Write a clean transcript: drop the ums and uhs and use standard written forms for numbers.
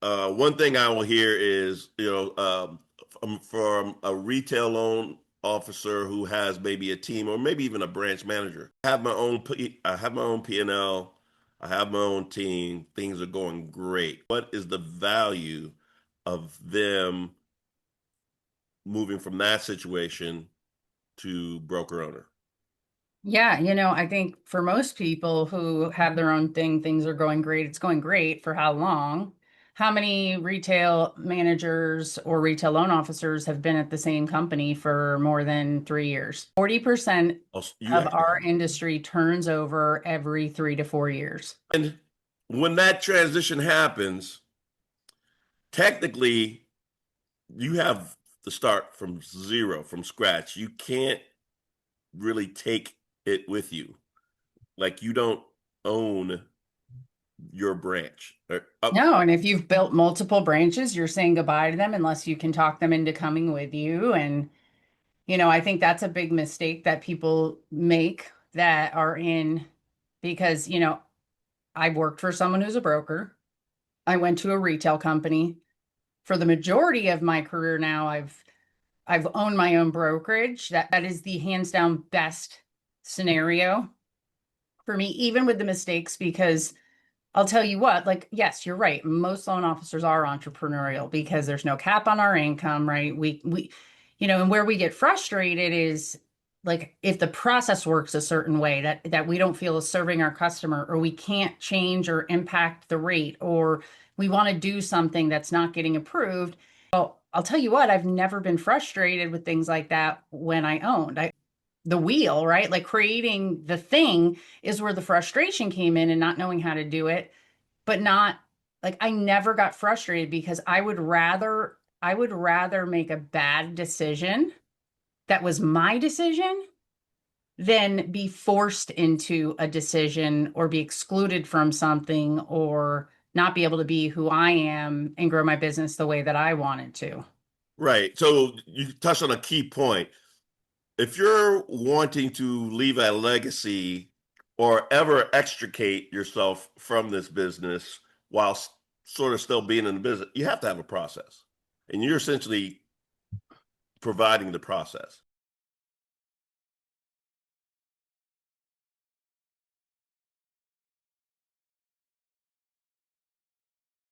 One thing I will hear is, from a retail loan officer who has maybe a team or maybe even a branch manager. I have my own P&L. I have my own team. Things are going great. What is the value of them moving from that situation to broker owner? Yeah, I think for most people who have their own thing, things are going great. It's going great for how long? How many retail managers or retail loan officers have been at the same company for more than 3 years? 40% Oh, of our industry turns over every 3 to 4 years. and when that transition happens, technically you have to start from zero, from scratch. You can't really take it with you. Like you don't own your branch. No, and if you've built multiple branches, you're saying goodbye to them unless you can talk them into coming with you. And, I think that's a big mistake that people make that are in because, I've worked for someone who's a broker. I went to a retail company. For the majority of my career now, I've owned my own brokerage. That is the hands down best scenario for me, even with the mistakes, because I'll tell you what, like, yes, you're right. Most loan officers are entrepreneurial because there's no cap on our income, right? And where we get frustrated is like if the process works a certain way that we don't feel is serving our customer, or we can't change or impact the rate, or we want to do something that's not getting approved. Well, I'll tell you what, I've never been frustrated with things like that when I owned. The wheel, right? Like creating the thing is where the frustration came in and not knowing how to do it, but not like I never got frustrated because I would rather make a bad decision that was my decision than be forced into a decision or be excluded from something or not be able to be who I am and grow my business the way that I wanted to. Right. So you touched on a key point. If you're wanting to leave a legacy or ever extricate yourself from this business while sort of still being in the business, you have to have a process. And you're essentially providing the process.